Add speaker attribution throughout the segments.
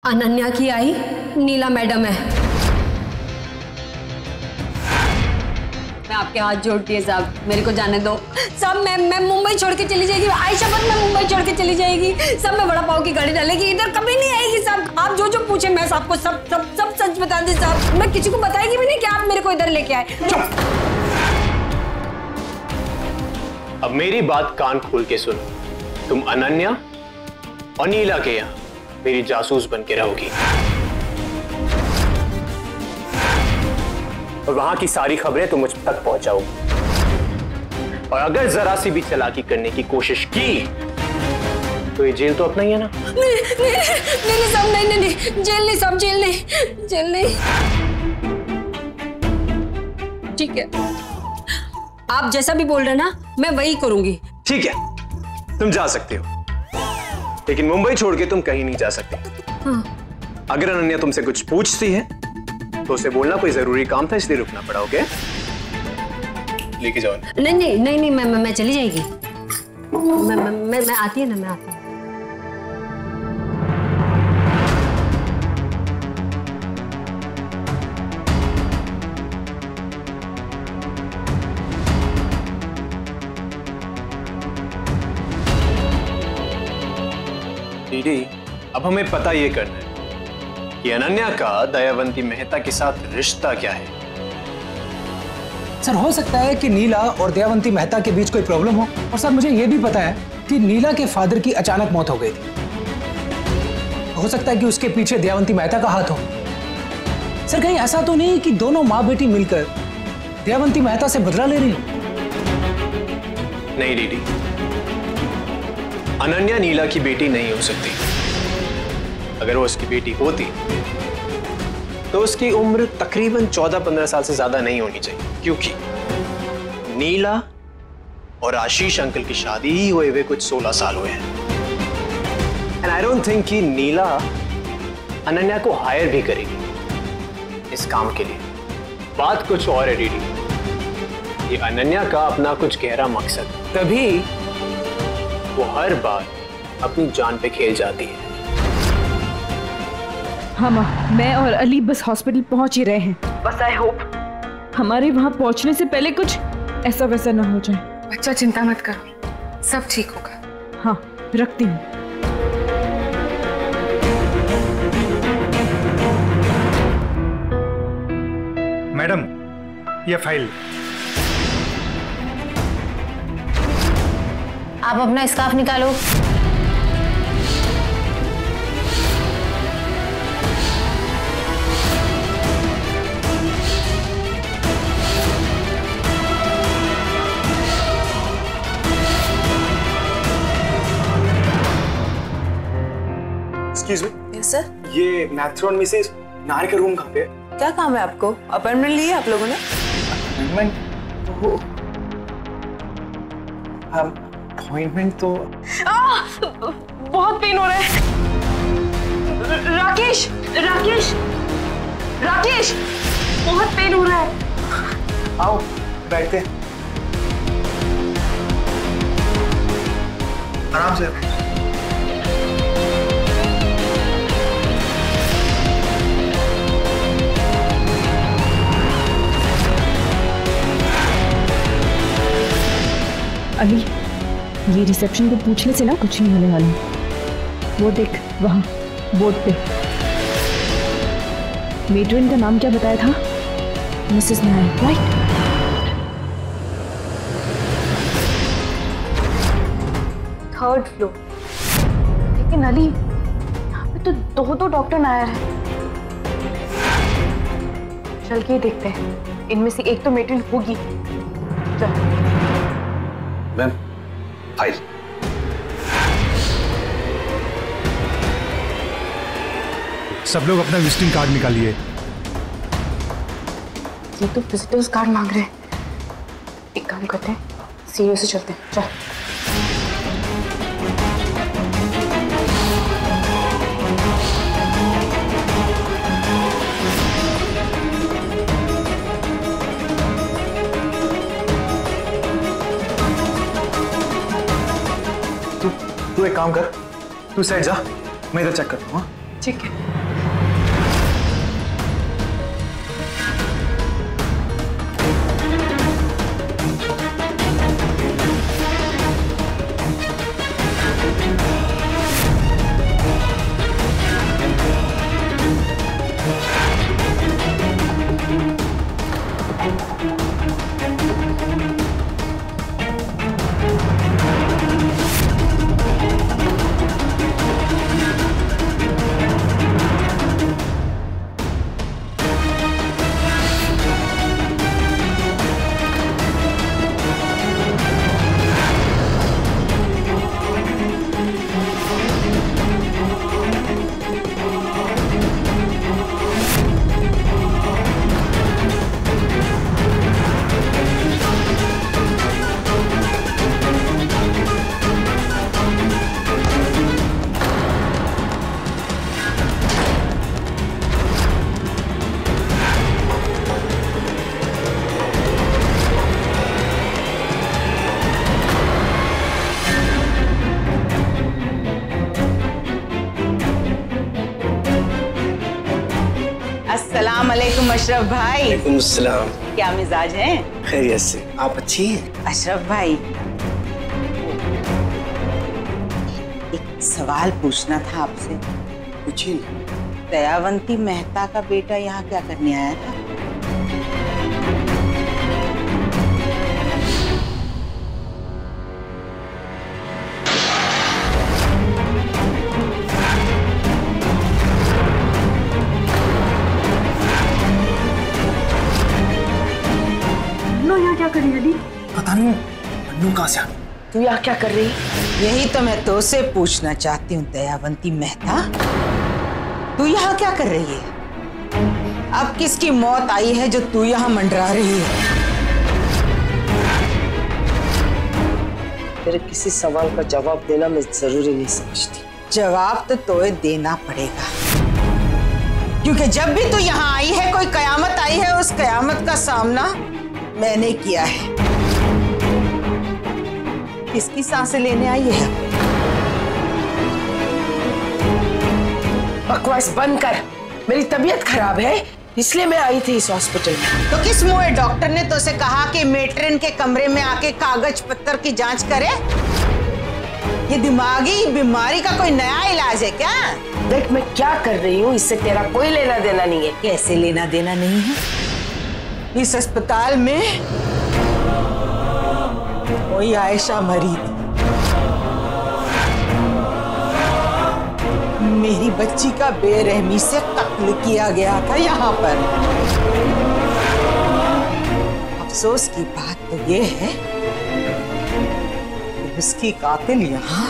Speaker 1: अनन्या की आई नीला मैडम है। मैं आपके हाथ जोड़ती है साहब, मेरे को जाने दो साहब। मैं मुंबई छोड़ के चली जाएगी, आयशा बस मैं मुंबई छोड़ के चली जाएगी सब। मैं बड़ा पाव की गाड़ी डालेगी, इधर कभी नहीं आएगी साहब। आप जो जो पूछे मैं सबको सब सब सब सच बता दी साहब। मैं किसी को बताएगी भी नहीं कि आप मेरे को इधर लेके आए।
Speaker 2: अब मेरी बात कान खोल के सुनो, तुम अनन्या और नीला के यहाँ मेरी जासूस बन के रहोगी और वहां की सारी खबरें तुम मुझ तक पहुंचाओगी। और अगर जरा सी भी चालाकी करने की कोशिश की तो ये जेल तो अपना ही है ना।
Speaker 1: नहीं साहब, नहीं जेल नहीं साहब, जेल नहीं, जेल नहीं। ठीक है, आप जैसा भी बोल रहे ना मैं वही करूंगी।
Speaker 2: ठीक है, तुम जा सकते हो, लेकिन मुंबई छोड़ के तुम कहीं नहीं जा सकते।
Speaker 1: हाँ।
Speaker 2: अगर अनन्या तुमसे कुछ पूछती है तो उसे बोलना कोई जरूरी काम था इसलिए रुकना पड़ा। ओके, लेके जाओ।
Speaker 1: नहीं मैं चली जाएगी। मैं आती है ना, मैं आती हूँ।
Speaker 2: दीदी, अब हमें पता ये करना है कि अनन्या का दयावंती मेहता के साथ रिश्ता क्या है।
Speaker 3: सर, हो सकता है कि नीला और दयावंती मेहता के बीच कोई प्रॉब्लम हो। और सर, मुझे यह भी पता है कि नीला के फादर की अचानक मौत हो गई थी। हो सकता है कि उसके पीछे दयावंती मेहता का हाथ हो। सर, कहीं ऐसा तो नहीं कि दोनों माँ बेटी मिलकर दयावंती मेहता से बदला ले रही हो?
Speaker 2: नहीं दीदी, अनन्या नीला की बेटी नहीं हो सकती। अगर वो उसकी बेटी होती तो उसकी उम्र तकरीबन 14-15 साल से ज्यादा नहीं होनी चाहिए, क्योंकि नीला और आशीष अंकल की शादी ही हुए कुछ 16 साल हुए हैं। एंड आई डोंट थिंक कि नीला अनन्या को हायर भी करेगी इस काम के लिए। बात कुछ और है दीदी, ये अनन्या का अपना कुछ गहरा मकसद, तभी वो हर बार अपनी जान पे खेल जाती है।
Speaker 4: हाँ माँ, मैं और अली बस हॉस्पिटल पहुंच ही रहे हैं। बस आई होप हमारे वहां पहुंचने से पहले कुछ ऐसा वैसा ना हो जाए।
Speaker 5: बच्चा चिंता मत करो, सब ठीक होगा।
Speaker 4: हाँ, रखती हूँ।
Speaker 6: मैडम, ये फाइल।
Speaker 7: आप अपना स्कार्फ निकालो।
Speaker 8: Excuse me.
Speaker 5: Yes sir.
Speaker 8: ये मैथ्रॉन मिसेस नार का रूम कहाँ पे है?
Speaker 5: क्या काम है आपको? अपॉइंटमेंट लिया आप लोगों ने?
Speaker 8: अपॉइंटमेंट तो
Speaker 5: बहुत पेन हो रहा है। राकेश राकेश राकेश, बहुत पेन हो रहा है।
Speaker 8: आओ बैठते हैं, आराम से।
Speaker 4: अली, ये रिसेप्शन को पूछने से ना कुछ नहीं होने वाला। वो देख वहां बोर्ड पे मेट्रन का नाम क्या बताया था? Mrs Nair, right?
Speaker 5: Third floor. लेकिन अली, यहाँ पे तो दो डॉक्टर नायर हैं। चल के ही देखते हैं, इनमें से एक तो मेट्रन होगी। चल।
Speaker 8: Ma'am, file.
Speaker 6: सब लोग अपना विजिटिंग कार्ड निकालिए।
Speaker 5: ये तो विजिटर्स कार्ड मांग रहे हैं। एक काम करते हैं, सीढ़ियों से चलते हैं। चल।
Speaker 8: तू एक काम कर, तू साइड जा, मैं इधर चेक करता हूँ।
Speaker 5: ठीक है।
Speaker 9: अस्सलाम वालेकुम अशरफ भाई।
Speaker 2: वालेकुम अस्सलाम।
Speaker 9: क्या मिजाज है?
Speaker 2: खैरियत से। आप अच्छी हैं?
Speaker 9: अशरफ भाई, एक सवाल पूछना था आपसे।
Speaker 2: पूछिए।
Speaker 9: दयावंती मेहता का बेटा यहाँ क्या करने आया था?
Speaker 5: क्या कर रही है?
Speaker 8: पता नहीं अन्नू कहाँ से आ गई।
Speaker 9: तू यहाँ क्या कर रही? यही तो मैं तो से पूछना चाहती हूँ दयावंती मेहता, तू यहाँ क्या कर रही है? अब किसकी मौत आई है जो तू यहाँ मंडरा रही है?
Speaker 10: तेरे किसी सवाल का जवाब देना मैं जरूरी नहीं समझती।
Speaker 9: जवाब तो तोए देना पड़ेगा, क्योंकि जब भी तू यहाँ आई है कोई कयामत आई है, उस कयामत का सामना मैंने किया है। किसकी सांसें लेने आई है?
Speaker 10: बकवास बंद कर, मेरी तबीयत खराब है इसलिए मैं आई थी इस हॉस्पिटल में।
Speaker 9: तो किस मुंह डॉक्टर ने तो उसे कहा कि मेट्रन के कमरे में आके कागज पत्तर की जांच करे? ये दिमागी बीमारी का कोई नया इलाज है क्या?
Speaker 10: देख मैं क्या कर रही हूँ इससे तेरा कोई लेना देना नहीं है।
Speaker 9: कैसे लेना देना नहीं है? इस अस्पताल में वही आयशा मरी थी, मेरी बच्ची का बेरहमी से कत्ल किया गया था यहाँ पर। अफसोस की बात तो ये है कि उसकी कातिल यहाँ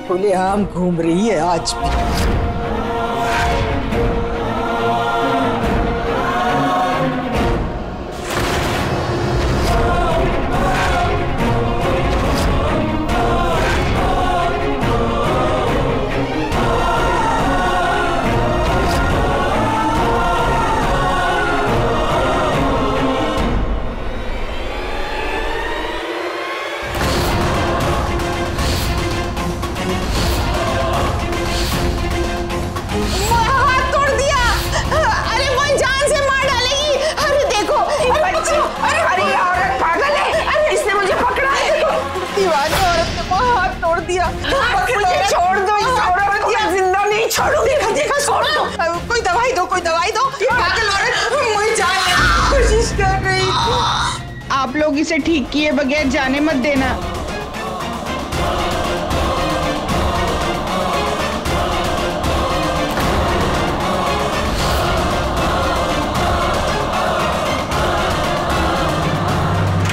Speaker 9: खुलेआम घूम रही है आज भी।
Speaker 10: छोड़ दो इस औरत को, मैं जिंदा नहीं छोड़ूंगी। देखा छोड़ दो,
Speaker 9: कोई दवाई दो, कोई दवाई दो। पागल औरत मुझे जाने की कोशिश कर रही थी।
Speaker 4: आप लोग इसे ठीक किए बगैर जाने मत देना।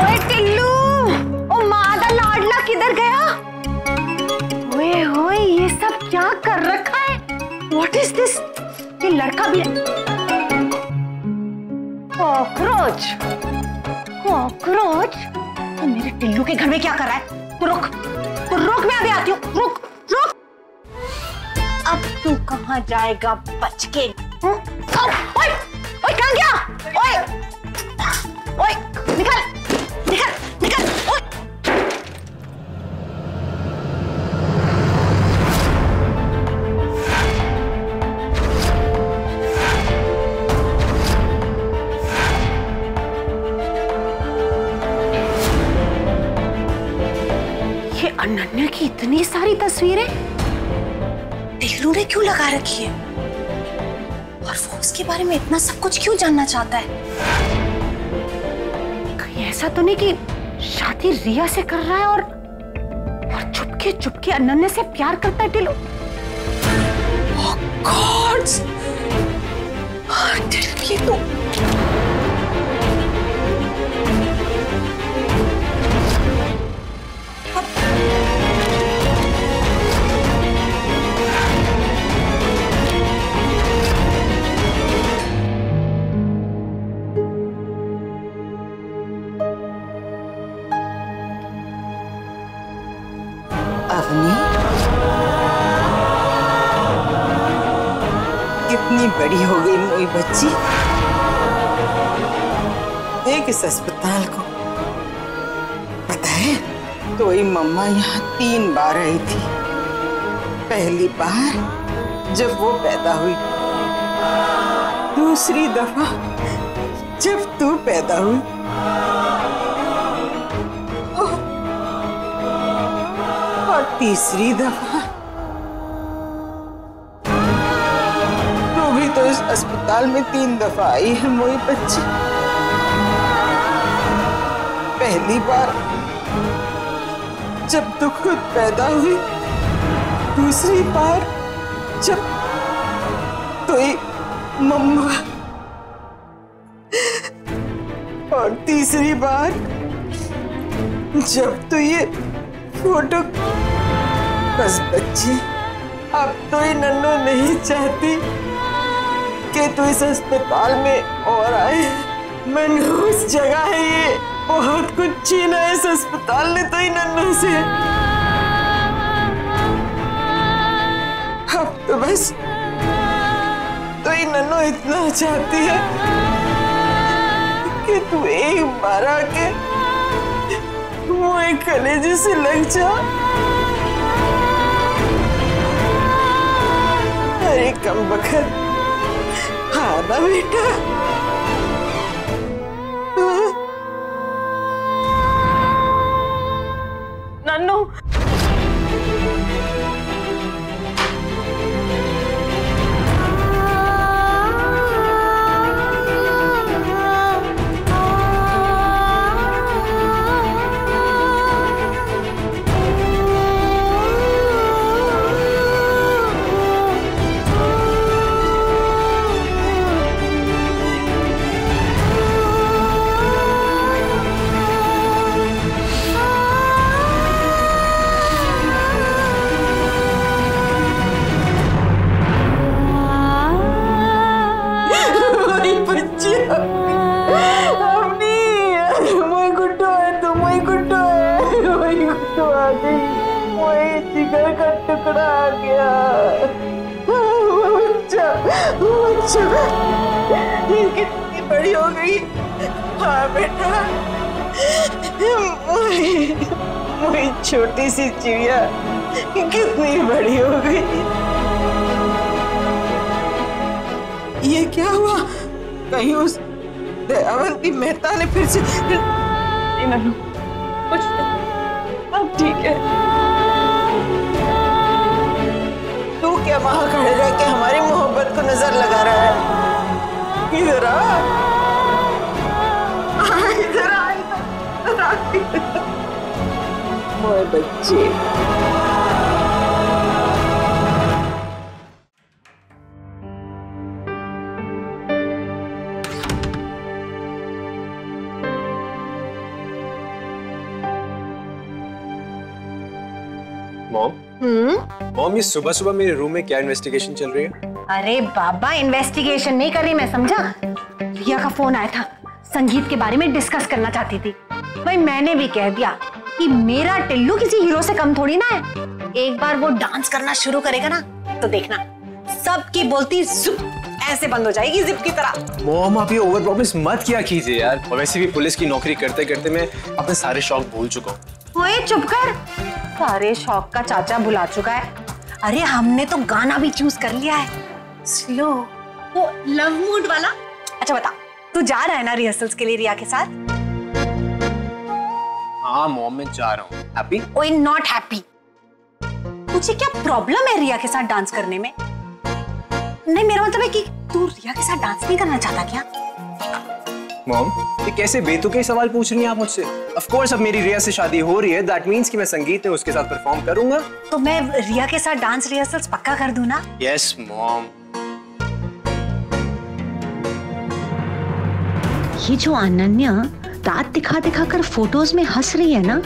Speaker 5: ओए टिल्लू, ओ मादा लाडला किधर गया? ओए होए, ये सब क्या कर रखा है? What is this? ये लड़का भी कॉकरोच। कॉकरोच? तो मेरे टिल्लू के घर में क्या कर रहा है? तू रुक, मैं अभी आती हूँ। रुक। अब तू कहाँ जाएगा बच के? ओए, कहाँ गया? ओए, निकल। ओए। अनन्या की इतनी सारी तस्वीरें टिल्लू ने क्यों लगा रखी है? और वो उसके बारे में इतना सब कुछ क्यों जानना चाहता है? कहीं ऐसा तो नहीं कि शादी रिया से कर रहा है और चुपके अनन्या से प्यार करता है टिल्लू? ओह गॉड! टिल्लू ये तो
Speaker 9: कितनी बड़ी हो गई मेरी बच्ची। देख इस अस्पताल को। पता है तो ये मम्मा यहाँ 3 बार आई थी। पहली बार जब वो पैदा हुई, दूसरी दफा जब तू पैदा हुई और तीसरी दफा तू भी तो इस अस्पताल में 3 दफा आई है मोई बच्ची। पहली बार जब तू खुद पैदा हुई, दूसरी बार जब तू मम्मा, और तीसरी बार जब तो ये फोटो। बस बच्ची, अब तो ये नन्नू नहीं चाहती कि तू इस अस्पताल में और आए। मनहूस जगह है ये, बहुत कुछ छीना है इस अस्पताल ने तो ही नन्नू से। अब तो बस तो ही नन्नू इतना चाहती है कि तू एक बार आके मुझे कलेजे से लग जा। अरे कम बखत, हाँ ना बेटा।
Speaker 5: नन्नू, जिगर का टुकड़ा आ गया। बच्चा ये कितनी बड़ी हो गई। हाँ बेटा, वही छोटी सी चिड़िया कितनी बड़ी हो गई। ये क्या हुआ? कहीं उस दयावंती मेहता ने फिर से? नहीं, कुछ अब ठीक है। तू क्या वहां खड़े रह के हमारी मोहब्बत को नजर लगा रहा है? इधर आ, इधर आ, इधर आ, मोए बच्चे।
Speaker 2: मॉम, ये सुबह सुबह मेरे रूम में क्या इन्वेस्टिगेशन चल रही है?
Speaker 5: अरे बाबा, इन्वेस्टिगेशन नहीं कर रही मैं, समझा? रिया का फोन आया था, संगीत के बारे में डिस्कस करना चाहती थी। भाई मैंने भी कह दिया कि मेरा टिल्लू किसी हीरो से कम थोड़ी ना है। एक बार वो डांस करना शुरू करेगा ना तो देखना, सबकी बोलती जुप ऐसे बंद हो जाएगी, जिप की तरह।
Speaker 2: मॉम, आप ये ओवर प्रॉमिस मत किया कीजिए यार। और वैसे भी पुलिस की नौकरी करते करते मैं अपने सारे शौक भूल चुका हूँ।
Speaker 5: ओए चुप कर, सारे शौक का चाचा भुला चुका है। अरे हमने तो गाना भी चूज कर लिया है, स्लो, वो लव मूड वाला। अच्छा बता, तू जा रहा है ना रिहर्सल्स के लिए रिया के साथ?
Speaker 2: हाँ मॉम, मैं जा रहा हूँ। हैप्पी?
Speaker 5: ओए नॉट हैप्पी। तुझे क्या प्रॉब्लम है रिया के साथ डांस करने में? नहीं, मेरा मतलब है कि तू रिया के साथ डांस नहीं करना चाहता क्या?
Speaker 2: मॉम, ये कैसे बेतुके सवाल पूछ रही हैं आप मुझसे? ऑफ कोर्स अब मेरी रिया से शादी हो रही है, दैट मींस कि मैं संगीत में उसके साथ परफॉर्म करूंगा।
Speaker 5: तो मैं रिया के साथ डांस रिहर्सल्स पक्का कर दूं ना?
Speaker 2: Yes mom.
Speaker 11: ये जो अनन्या दांत दिखा दिखा कर फोटोज में हंस रही है ना,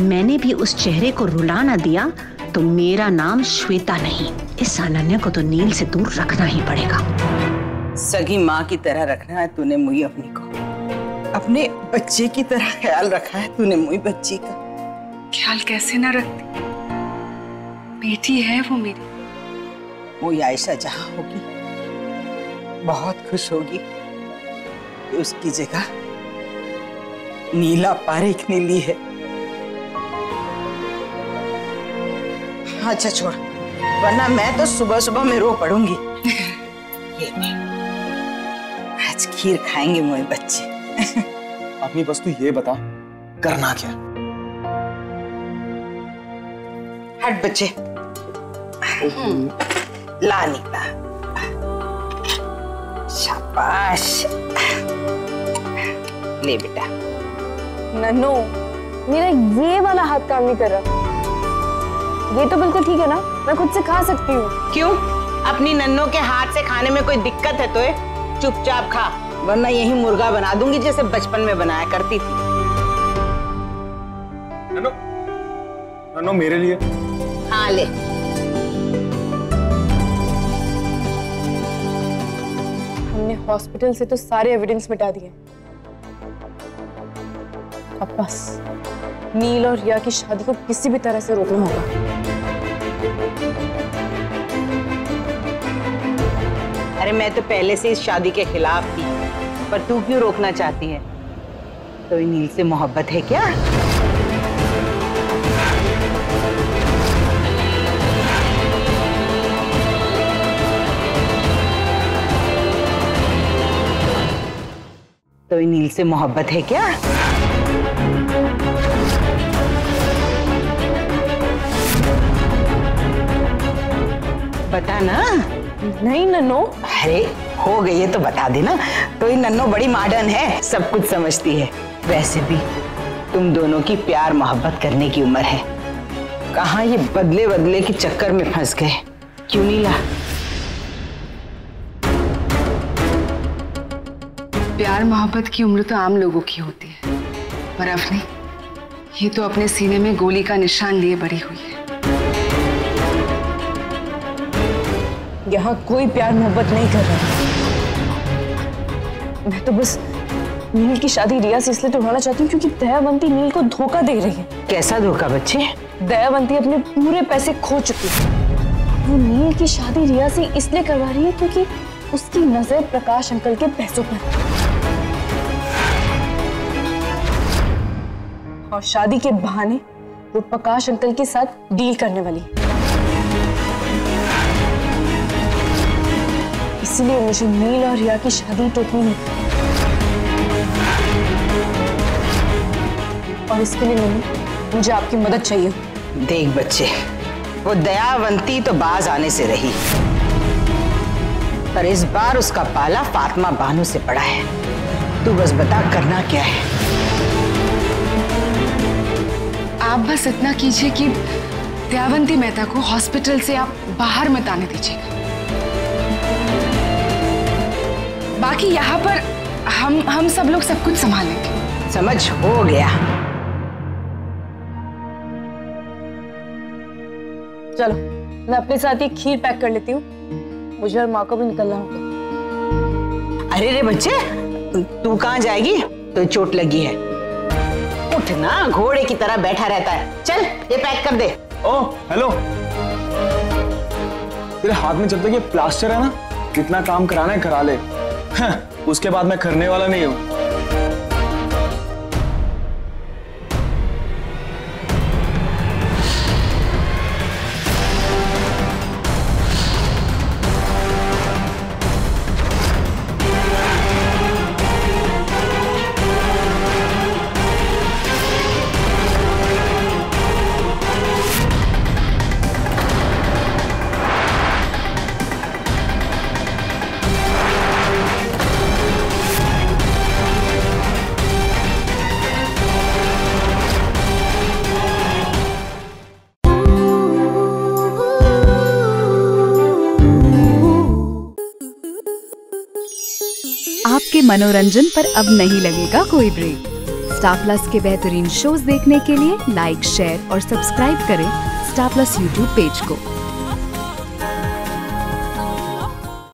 Speaker 11: मैंने भी उस चेहरे को रुला ना दिया तो मेरा नाम श्वेता नहीं। इस अनन्या को तो नील से दूर रखना ही पड़ेगा।
Speaker 9: सगी माँ की तरह रखना है तूने मुई अपनी को, अपने बच्चे की तरह ख्याल रखा है तूने मुई बच्ची का।
Speaker 1: ख्याल कैसे ना रखती, बेटी है वो मेरी।
Speaker 9: मुई आयशा जहाँ होगी बहुत खुश होगी कि उसकी जगह नीला पारेख ने ली है। अच्छा छोड़, वरना मैं तो सुबह सुबह में रो पड़ूंगी। ये खीर खाएंगे मोए बच्चे।
Speaker 12: अपनी बस तू ये बता करना क्या?
Speaker 9: हट बच्चे, ला नीला, शाबाश, ले बेटा।
Speaker 13: नन्नू, मेरा ये वाला हाथ काम नहीं कर रहा। ये तो बिल्कुल ठीक है ना, मैं खुद से खा सकती हूँ।
Speaker 9: क्यों? अपनी नन्नों के हाथ से खाने में कोई दिक्कत है तो चुपचाप खा, वरना यही मुर्गा बना दूंगी जैसे बचपन में बनाया करती थी।
Speaker 12: नन्नो, नन्नो मेरे लिए।
Speaker 9: हाँ ले।
Speaker 13: हमने हॉस्पिटल से तो सारे एविडेंस मिटा दिए, अब बस नील और रिया की शादी को किसी भी तरह से रोकना होगा।
Speaker 9: अरे मैं तो पहले से इस शादी के खिलाफ थी, पर तू क्यों रोकना चाहती है? तो नील से मोहब्बत है क्या? तो नील से मोहब्बत है क्या? बता ना।
Speaker 13: नहीं नन्नो।
Speaker 9: अरे हो गई है तो बता देना। तो ये नन्नो बड़ी मॉडर्न है, सब कुछ समझती है। वैसे भी तुम दोनों की प्यार मोहब्बत करने की उम्र है, कहाँ ये बदले बदले के चक्कर में फंस गए। क्यों नीला?
Speaker 14: प्यार मोहब्बत की उम्र तो आम लोगों की होती है, पर अवनी ये तो अपने सीने में गोली का निशान लिए बड़ी हुई है।
Speaker 13: यहाँ कोई प्यार मोहब्बत नहीं कर रहा। मैं तो बस नील की शादी रिया से इसलिए तोड़वाना चाहती हूँ क्योंकि दयावंती नील को धोखा दे रही है।
Speaker 9: कैसा धोखा बच्चे?
Speaker 13: दयावंती अपने पूरे पैसे खो चुकी है। वो नील की शादी रिया से इसलिए करवा रही है क्योंकि उसकी नजर प्रकाश अंकल के पैसों पर, और शादी के बहाने वो प्रकाश अंकल के साथ डील करने वाली है। इसलिए मुझे नील और रिया की शादी टोकनी है, और इसके लिए मुझे आपकी मदद चाहिए।
Speaker 9: देख बच्चे, वो दयावंती तो बाज आने से रही, पर इस बार उसका पाला फातिमा बानो से पड़ा है। तू बस बता करना क्या है?
Speaker 14: आप बस इतना कीजिए कि दयावंती मेहता को हॉस्पिटल से आप बाहर मत आने दीजिएगा। बाकी यहाँ पर हम सब लोग सब कुछ संभालेंगे।
Speaker 9: समझ हो गया।
Speaker 13: चलो मैं अपने साथ एक खीर पैक कर लेती हूँ, मुझे और माँ को भी निकलना होगा।
Speaker 9: अरे रे बच्चे, तू कहाँ जाएगी? तो चोट लगी है, उठना, घोड़े की तरह बैठा रहता है। चल ये पैक कर दे।
Speaker 12: ओह हेलो, तेरे हाथ में जब तक ये प्लास्टर है ना, कितना काम कराना है करा ले। उसके बाद मैं करने वाला नहीं हूं।
Speaker 15: आपके मनोरंजन पर अब नहीं लगेगा कोई ब्रेक। स्टार प्लस के बेहतरीन शोज देखने के लिए लाइक, शेयर और सब्सक्राइब करें स्टार प्लस यूट्यूब पेज को।